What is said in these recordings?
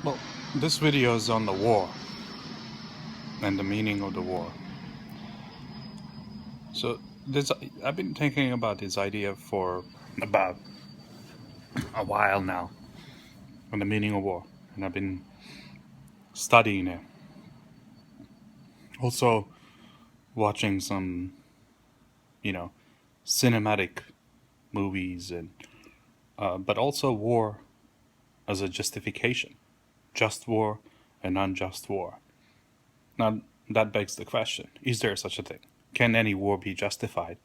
Well, this video is on the war and the meaning of the war. So I've been thinking about this idea for about a while now, on the meaning of war, and I've been studying it. Also, watching some, you know, cinematic movies and, but also war as a justification, just war and unjust war. Now that begs the question: is there such a thing? Can any war be justified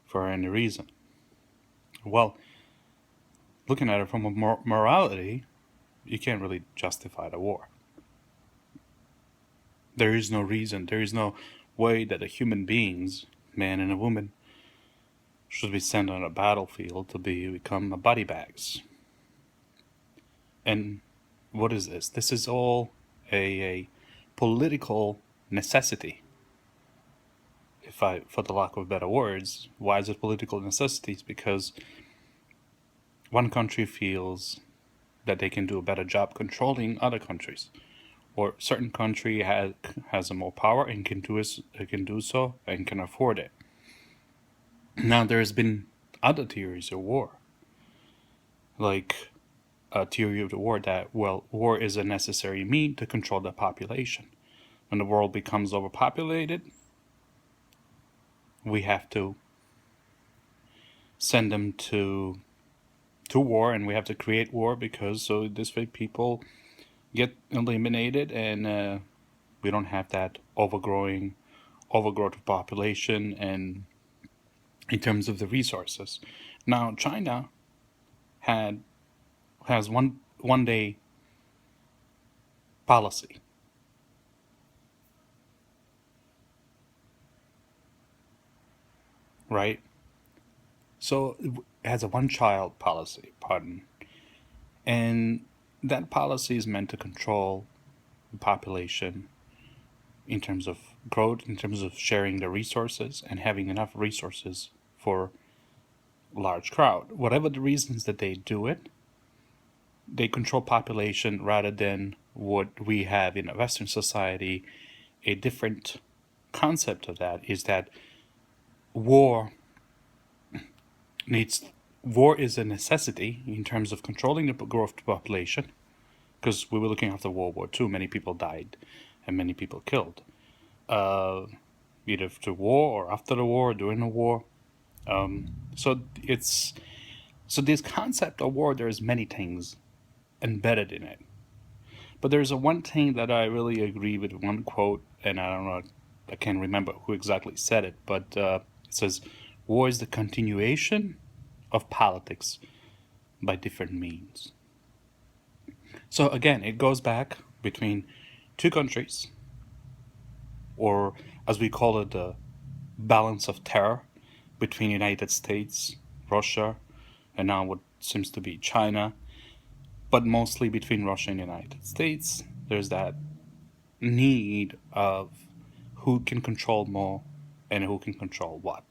for any reason? Well, looking at it from a morality, you can't really justify the war. There is no reason, there is no way that the human beings, man and a woman, should be sent on a battlefield to become body bags. And what is this? This is all a political necessity. For the lack of better words, why is it political necessities? Because one country feels that they can do a better job controlling other countries, or certain country has more power and can do so and can afford it. Now there's been other theories of war, like a theory of the war that, well, war is a necessary mean to control the population. When the world becomes overpopulated, we have to send them to war, and we have to create war because so this way people get eliminated and we don't have that overgrowth of population and in terms of the resources. Now China has one day policy. Right? So it has a one-child policy, pardon. And that policy is meant to control the population in terms of growth, in terms of sharing the resources and having enough resources for a large crowd. Whatever the reasons that they do it, they control population rather than what we have in a Western society. A different concept of that is that war is a necessity in terms of controlling the growth of the population, because we were looking after World War II. Many people died and many people killed, either to war or after the war, during the war. So this concept of war, there's many things embedded in it. But there's one thing that I really agree with, one quote, and I don't know, I can't remember who exactly said it, but it says, war is the continuation of politics by different means. So again, it goes back between two countries, or as we call it, the balance of terror between United States, Russia, and now what seems to be China, but mostly between Russia and United States. There's that need of who can control more and who can control what.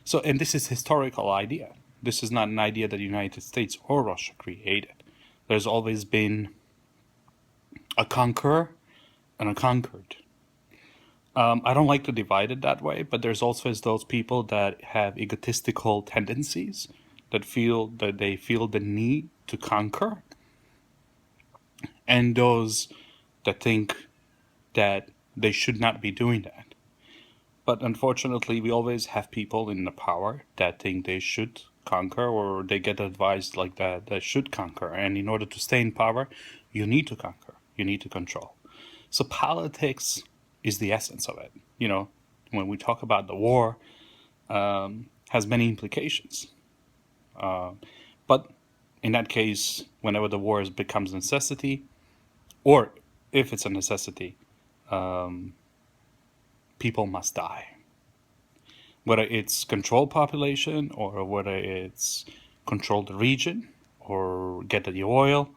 So, and this is historical idea. This is not an idea that the United States or Russia created. There's always been a conqueror and a conquered. I don't like to divide it that way, but there's also those people that have egotistical tendencies that they feel the need to conquer, and those that think that they should not be doing that. But unfortunately, we always have people in the power that think they should conquer, or they get advised like that they should conquer. And in order to stay in power, you need to conquer, you need to control. So politics is the essence of it. You know, when we talk about the war, has many implications. But in that case, whenever the war becomes a necessity, or if it's a necessity, people must die. Whether it's control population, or whether it's control the region, or get the oil,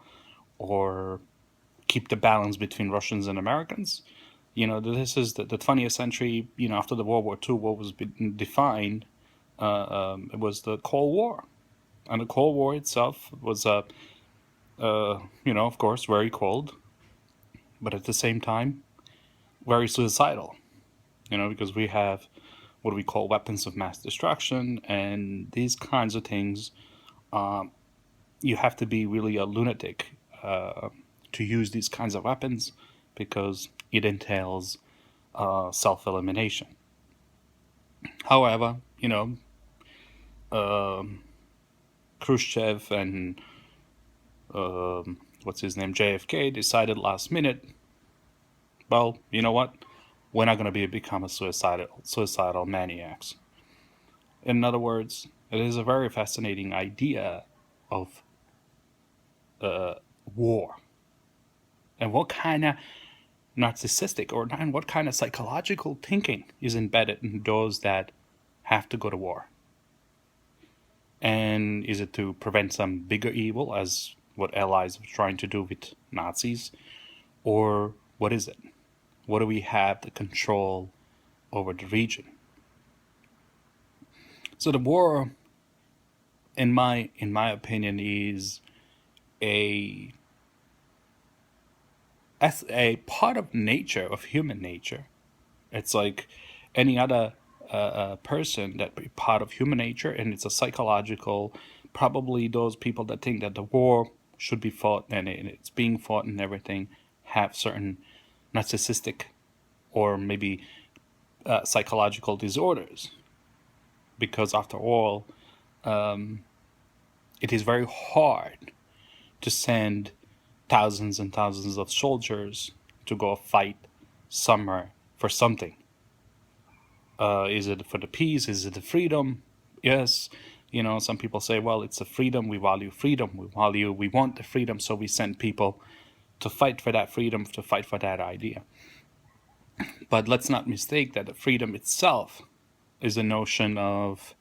or keep the balance between Russians and Americans. You know, this is the 20th century, you know, after the World War II, what was defined, it was the Cold War. And the Cold War itself was Of course, very cold, but at the same time, very suicidal. Because we have what we call weapons of mass destruction and these kinds of things. You have to be really a lunatic to use these kinds of weapons because it entails self elimination. However, um Khrushchev and what's his name, JFK, decided last minute, well, you know what? We're not going to become a suicidal maniacs. In other words, it is a very fascinating idea of uh, war and what kind of narcissistic or and what kind of psychological thinking is embedded in those that have to go to war. And is it to prevent some bigger evil, as what allies were trying to do with Nazis? Or what is it? What do we have the control over the region? So the war, in my opinion, is a as a part of nature, of human nature. It's like any other person that be part of human nature, and it's a psychological. Probably those people that think that the war should be fought and it's being fought and everything have certain narcissistic or maybe psychological disorders, because after all, it is very hard to send thousands and thousands of soldiers to go fight somewhere for something. Is it for the peace? Is it the freedom? Yes. Some people say, well, it's a freedom. We value freedom. We want the freedom. So we send people to fight for that freedom, to fight for that idea. But let's not mistake that the freedom itself is a notion of,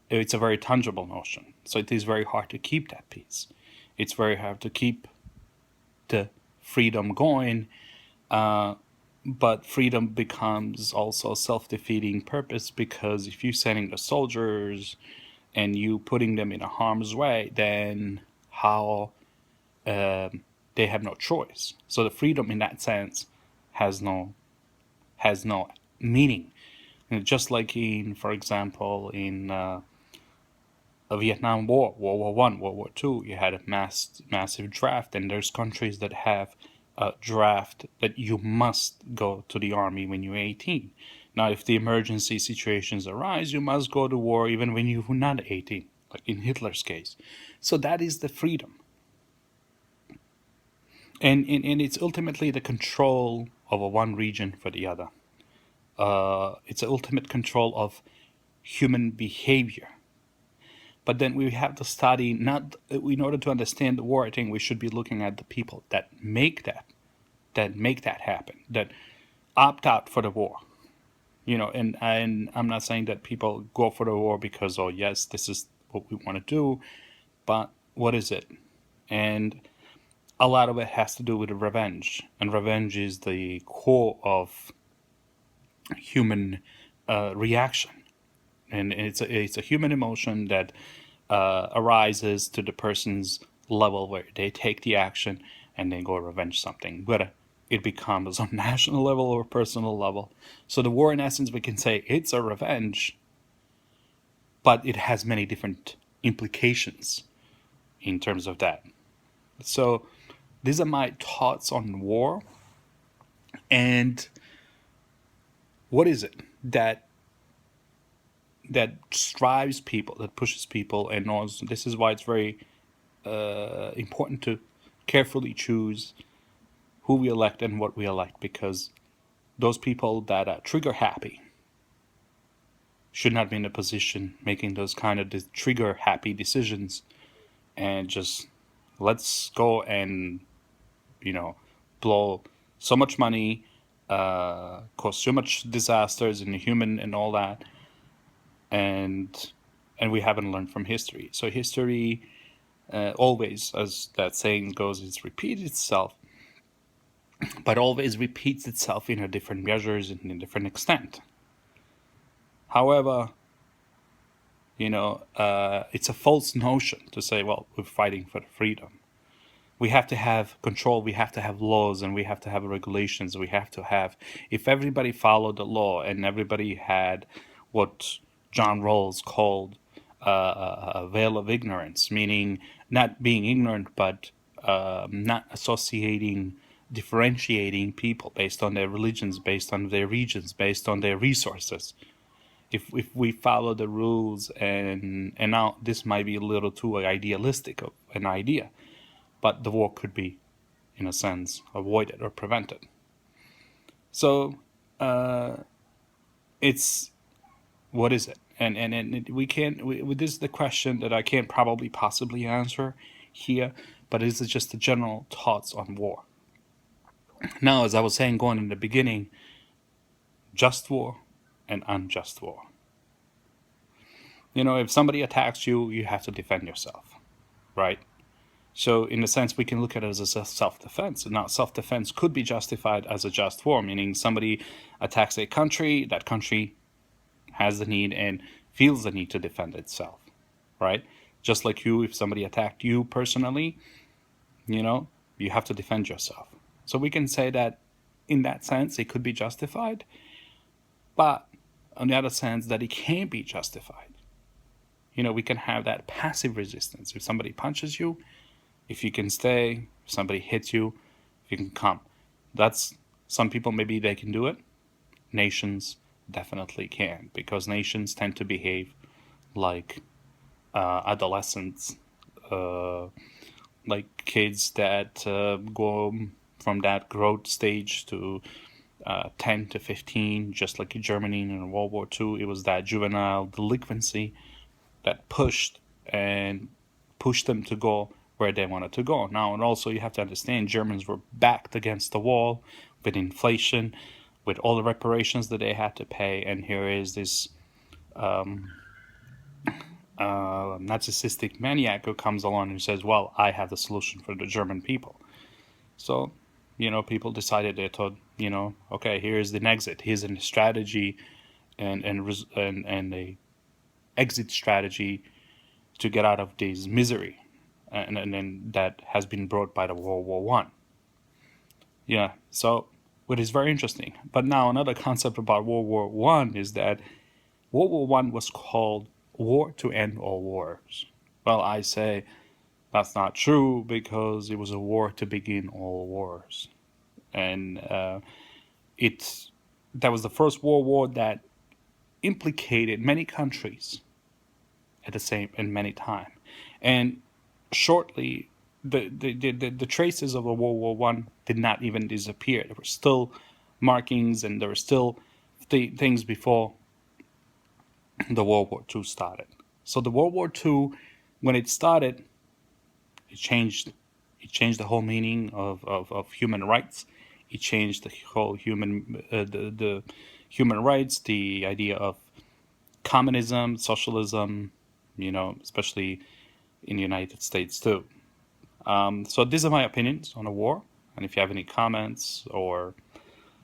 it's a very tangible notion. So it is very hard to keep that peace. It's very hard to keep the freedom going. But freedom becomes also a self-defeating purpose, because if you're sending the soldiers and you putting them in a harm's way, then how they have no choice. So the freedom in that sense has no meaning. And just like for example, in a Vietnam War, World War One, World War Two, you had a massive draft, and there's countries that have a draft that you must go to the army when you're 18. Now, if the emergency situations arise, you must go to war even when you're not 18, like in Hitler's case. So that is the freedom. And it's ultimately the control of a one region for the other. It's the ultimate control of human behavior. But then we have to study, not in order to understand the war, I think we should be looking at the people that make that happen, that opt out for the war. And I'm not saying that people go for the war because, oh yes, this is what we want to do, but what is it? And a lot of it has to do with revenge, and revenge is the core of human reaction, and it's a human emotion that arises to the person's level where they take the action and they go revenge something, whether it becomes on national level or personal level. So the war, in essence, we can say it's a revenge, but it has many different implications in terms of that. So these are my thoughts on war. And what is it that strives people, that pushes people, and also this is why it's very important to carefully choose who we elect and what we elect, because those people that are trigger happy should not be in a position making those kind of trigger happy decisions, and just let's go and blow so much money, cause so much disasters in the human and all that, and we haven't learned from history. So history always, as that saying goes, it repeats itself, but always repeats itself in a different measures and in a different extent. However, it's a false notion to say, well, we're fighting for the freedom. we have to have control, we have to have laws, and we have to have regulations. We have to have, if everybody followed the law and everybody had what John Rawls called a veil of ignorance, meaning not being ignorant, but not associating, differentiating people based on their religions, based on their regions, based on their resources. If we follow the rules, and now this might be a little too idealistic of an idea, but the war could be, in a sense, avoided or prevented. So it's, what is it? And we can't. This is the question that I can't probably possibly answer here, but this is just the general thoughts on war. Now, as I was saying going in the beginning, just war and unjust war. If somebody attacks you, you have to defend yourself, right? So in a sense, we can look at it as a self-defense. Now, self-defense could be justified as a just war, meaning somebody attacks a country, that country has the need and feels the need to defend itself, right? Just like you, if somebody attacked you personally, you have to defend yourself. So we can say that in that sense, it could be justified, but on the other sense, that it can't be justified. We can have that passive resistance. If somebody punches you, if you can stay, if somebody hits you, if you can come. That's, some people, maybe they can do it. Nations definitely can, because nations tend to behave like adolescents, like kids that go from that growth stage to 10 to 15, just like in Germany in World War II. It was that juvenile delinquency that pushed them to go where they wanted to go. Now, and also you have to understand, Germans were backed against the wall with inflation, with all the reparations that they had to pay, and here is this narcissistic maniac who comes along and says, well, I have the solution for the German people. So, people decided, they thought, okay, here's an exit, here's a strategy and a exit strategy to get out of this misery, and that has been brought by the World War One. Yeah, so it is very interesting. But now another concept about World War One is that World War One was called War to End All Wars. Well, I say that's not true, because it was a war to begin all wars, and that was the first World War that implicated many countries at the same and many time. And shortly, the traces of the World War One did not even disappear. There were still markings, and there were still things before the World War II started. So the World War II, when it started, it changed the whole meaning of human rights. It changed the whole the human rights, the idea of communism, socialism, especially in the United States too. So these are my opinions on the war. And if you have any comments or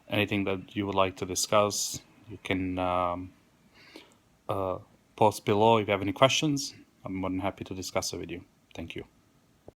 anything that you would like to discuss, you can post below. If you have any questions, I'm more than happy to discuss it with you. Thank you.